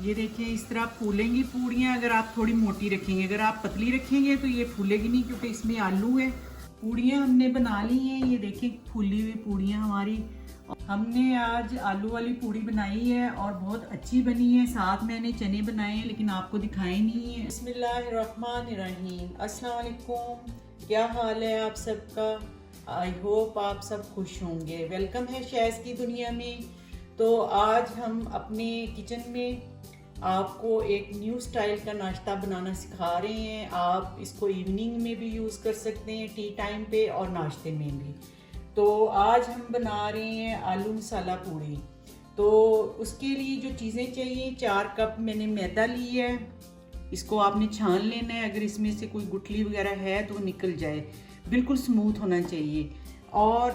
ये देखिए इस तरह फूलेंगी पूड़ियाँ अगर आप थोड़ी मोटी रखेंगे। अगर आप पतली रखेंगे तो ये फूलेगी नहीं, क्योंकि इसमें आलू है। पूड़ियाँ हमने बना ली हैं, ये देखिए फूली हुई पूड़ियाँ हमारी। हमने आज आलू वाली पूड़ी बनाई है और बहुत अच्छी बनी है। साथ मैंने चने बनाए हैं लेकिन आपको दिखाए नहीं है। बिस्मिल्लाहिर्रहमानिर्रहीम। अस्सलाम वालेकुम, क्या हाल है आप सबका? आई होप आप सब खुश होंगे। वेलकम है शैज़ की दुनिया में। तो आज हम अपने किचन में आपको एक न्यू स्टाइल का नाश्ता बनाना सिखा रहे हैं। आप इसको इवनिंग में भी यूज़ कर सकते हैं, टी टाइम पे, और नाश्ते में भी। तो आज हम बना रहे हैं आलू मसाला पूड़ी। तो उसके लिए जो चीज़ें चाहिए, 4 कप मैंने मैदा ली है। इसको आपने छान लेना है, अगर इसमें से कोई गुठली वगैरह है तो निकल जाए, बिल्कुल स्मूथ होना चाहिए। और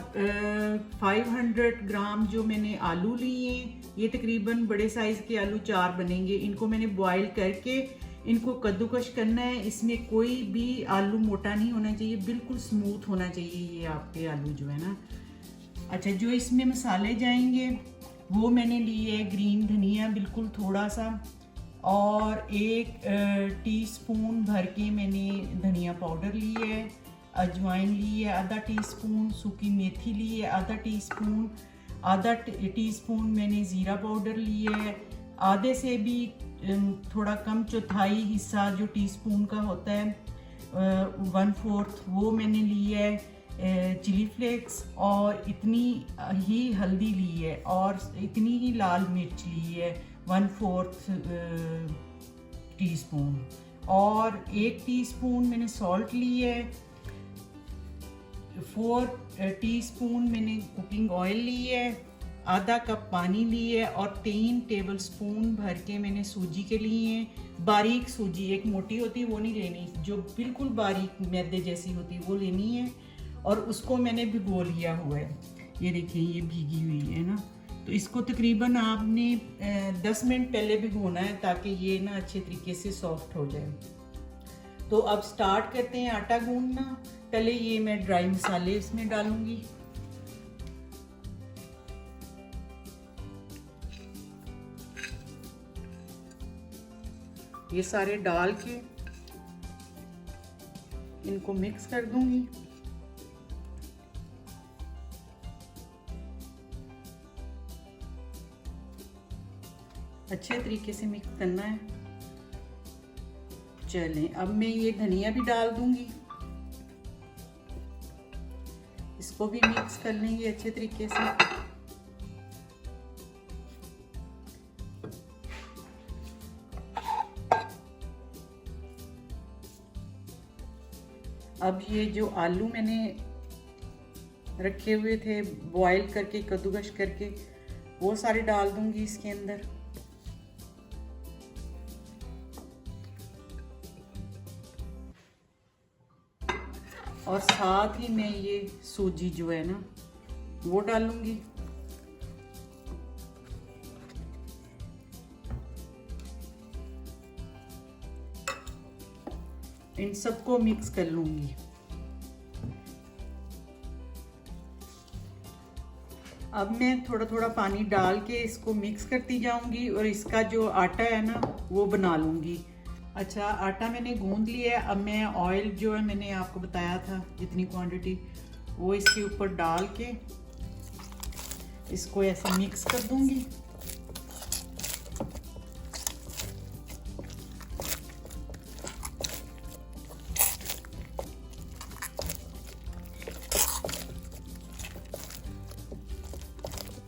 500 ग्राम जो मैंने आलू लिए हैं, ये तकरीबन बड़े साइज़ के आलू 4 बनेंगे। इनको मैंने बॉईल करके इनको कद्दूकश करना है। इसमें कोई भी आलू मोटा नहीं होना चाहिए, बिल्कुल स्मूथ होना चाहिए ये आपके आलू जो है ना। अच्छा, जो इसमें मसाले जाएंगे वो मैंने लिए है ग्रीन धनिया बिल्कुल थोड़ा सा, और 1 टीस्पून भर के मैंने धनिया पाउडर ली है। अजवाइन ली है आधा टीस्पून, सूखी मेथी ली है आधा टीस्पून, आधा टीस्पून मैंने ज़ीरा पाउडर ली है। आधे से भी थोड़ा कम, चौथाई हिस्सा जो टीस्पून का होता है, 1/4 वो मैंने ली है चिली फ्लेक्स, और इतनी ही हल्दी ली है, और इतनी ही लाल मिर्च ली है 1/4 टीस्पून, और 1 टीस्पून मैंने सॉल्ट ली है। 4 टीस्पून मैंने कुकिंग ऑयल ली है। आधा कप पानी ली है, और 3 टेबलस्पून भर के मैंने सूजी के लिए हैं। बारीक सूजी, एक मोटी होती है वो नहीं लेनी, जो बिल्कुल बारीक मैदे जैसी होती है वो लेनी है। और उसको मैंने भिगो लिया हुआ है, ये देखिए ये भीगी हुई है ना। तो इसको तकरीबन आपने 10 मिनट पहले भिगोना है, ताकि ये ना अच्छे तरीके से सॉफ्ट हो जाए। तो अब स्टार्ट करते हैं आटा गूंदना। पहले ये मैं ड्राई मसाले इसमें डालूंगी। ये सारे डाल के इनको मिक्स कर दूंगी। अच्छे तरीके से मिक्स करना है। चलें, अब मैं ये धनिया भी डाल दूंगी, इसको भी मिक्स कर लेंगे अच्छे तरीके से। अब ये जो आलू मैंने रखे हुए थे बॉईल करके, कद्दूकश करके, वो सारे डाल दूंगी इसके अंदर। और साथ ही मैं ये सूजी जो है ना वो डालूंगी। इन सबको मिक्स कर लूंगी। अब मैं थोड़ा थोड़ा पानी डाल के इसको मिक्स करती जाऊंगी, और इसका जो आटा है ना वो बना लूंगी। अच्छा, आटा मैंने गूंद लिया है। अब मैं ऑयल जो है मैंने आपको बताया था जितनी क्वांटिटी, वो इसके ऊपर डाल के इसको ऐसे मिक्स कर दूंगी।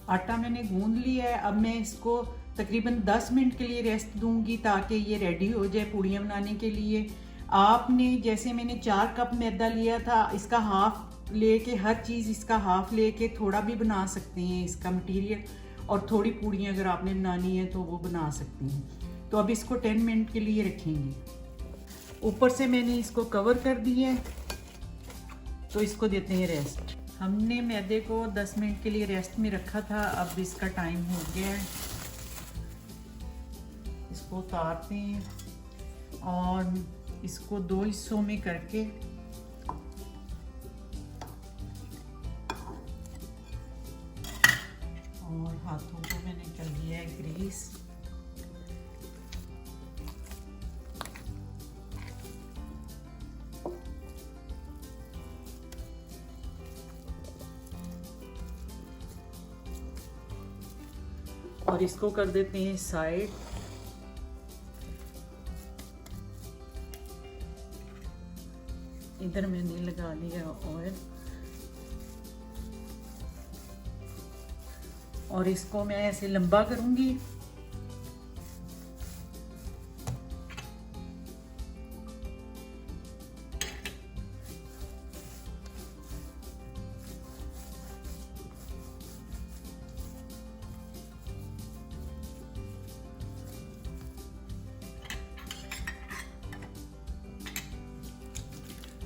आटा मैंने गूंद लिया है। अब मैं इसको तकरीबन 10 मिनट के लिए रेस्ट दूंगी, ताकि ये रेडी हो जाए पूड़ियाँ बनाने के लिए। आपने जैसे मैंने 4 कप मैदा लिया था, इसका हाफ लेके, हर चीज़ इसका हाफ लेके थोड़ा भी बना सकते हैं इसका मटेरियल, और थोड़ी पूड़ियाँ अगर आपने बनानी है तो वो बना सकते हैं। तो अब इसको 10 मिनट के लिए रखेंगे। ऊपर से मैंने इसको कवर कर दिया है, तो इसको देते हैं रेस्ट। हमने मैदे को 10 मिनट के लिए रेस्ट में रखा था, अब इसका टाइम हो गया है। इसको उतारते हैं और इसको 2 हिस्सों में करके और हाथों को मैंने कर दिया है ग्रीस। और इसको कर देते हैं साइड। इधर मैंने लगा लिया ऑयल और इसको मैं ऐसे लंबा करूंगी।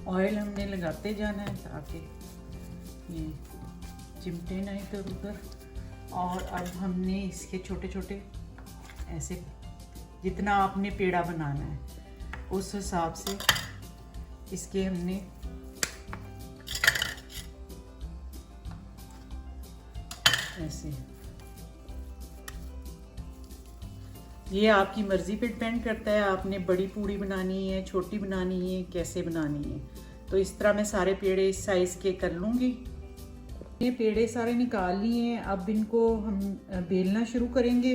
ऑयल हमने लगाते जाना है ताकि ये चिमटे ना इधर उधर। और अब हमने इसके छोटे छोटे ऐसे जितना आपने पेड़ा बनाना है उस हिसाब से इसके हमने ऐसे, ये आपकी मर्ज़ी पे डिपेंड करता है आपने बड़ी पूड़ी बनानी है, छोटी बनानी है, कैसे बनानी है। तो इस तरह मैं सारे पेड़े इस साइज़ के कर लूँगी। ये पेड़े सारे निकाल लिए हैं, अब इनको हम बेलना शुरू करेंगे।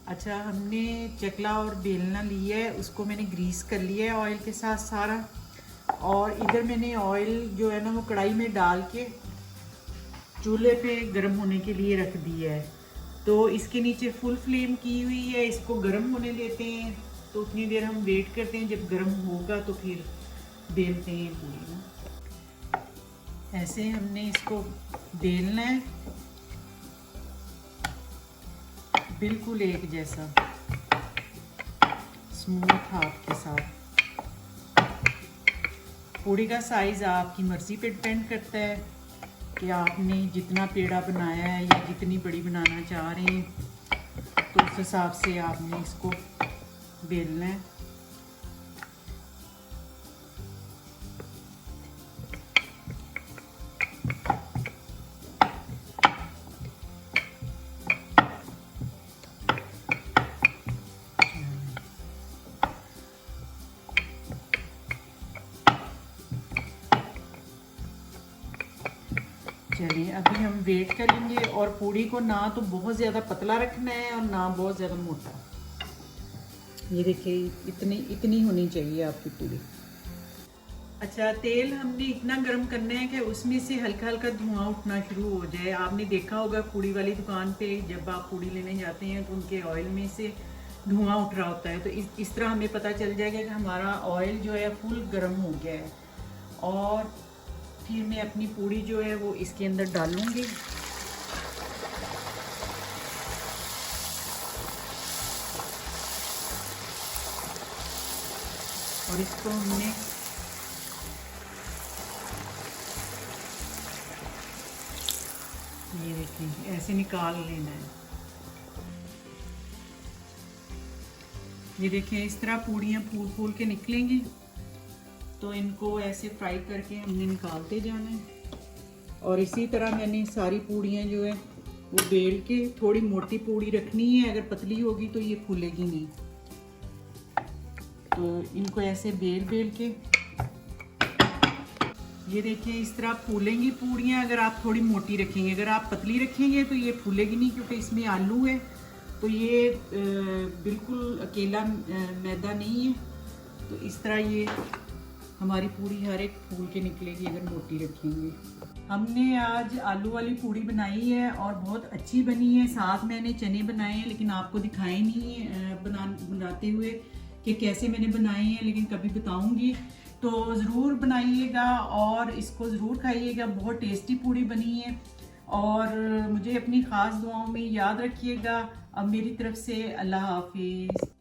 अच्छा, हमने चकला और बेलना लिया है, उसको मैंने ग्रीस कर लिया है ऑयल के साथ सारा। और इधर मैंने ऑयल जो है ना वो कढ़ाई में डाल के चूल्हे पे गर्म होने के लिए रख दिया है। तो इसके नीचे फुल फ्लेम की हुई है, इसको गर्म होने देते हैं। तो उतनी देर हम वेट करते हैं, जब गर्म होगा तो फिर बेलते हैं पूरी ना। ऐसे हमने इसको बेलना है बिल्कुल एक जैसा, स्मूथ हाथ के साथ। पूड़ी का साइज़ आपकी मर्ज़ी पे डिपेंड करता है कि आपने जितना पेड़ा बनाया है या जितनी बड़ी बनाना चाह रहे हैं, तो उस हिसाब से आपने इसको बेलना है। चलिए अभी हम वेट करेंगे। और पूड़ी को ना तो बहुत ज़्यादा पतला रखना है और ना बहुत ज़्यादा मोटा। ये देखिए इतनी होनी चाहिए आपकी पूड़ी। अच्छा, तेल हमने इतना गर्म करना है कि उसमें से हल्का हल्का धुआं उठना शुरू हो जाए। आपने देखा होगा पूड़ी वाली दुकान पे जब आप पूड़ी लेने जाते हैं तो उनके ऑयल में से धुआं उठ रहा होता है। तो इस तरह हमें पता चल जाएगा कि हमारा ऑयल जो है फुल गर्म हो गया है। और फिर मैं अपनी पूड़ी जो है वो इसके अंदर डालूंगी। और इसको हमने ये देखिए ऐसे निकाल लेना है। ये देखिए इस तरह पूड़ियाँ फूल फूल के निकलेंगी। तो इनको ऐसे फ्राई करके हमने निकालते जाना है। और इसी तरह मैंने सारी पूड़ियाँ जो है वो बेल के, थोड़ी मोटी पूड़ी रखनी है, अगर पतली होगी तो ये फूलेगी नहीं। तो इनको ऐसे बेल के ये देखिए इस तरह फूलेंगी पूड़ियाँ। अगर आप थोड़ी मोटी रखेंगे, अगर आप पतली रखेंगे तो ये फूलेगी नहीं, क्योंकि इसमें आलू है। तो ये बिल्कुल अकेला मैदा नहीं है। तो इस तरह ये हमारी पूड़ी हर एक फूल के निकलेगी अगर मोटी रखेंगे। हमने आज आलू वाली पूड़ी बनाई है और बहुत अच्छी बनी है। साथ मैंने चने बनाए हैं, लेकिन आपको दिखाए नहीं बनाते हुए कि कैसे मैंने बनाए हैं, लेकिन कभी बताऊंगी। तो ज़रूर बनाइएगा और इसको ज़रूर खाइएगा। बहुत टेस्टी पूड़ी बनी है। और मुझे अपनी ख़ास दुआओं में याद रखिएगा। अब मेरी तरफ से अल्लाह हाफिज़।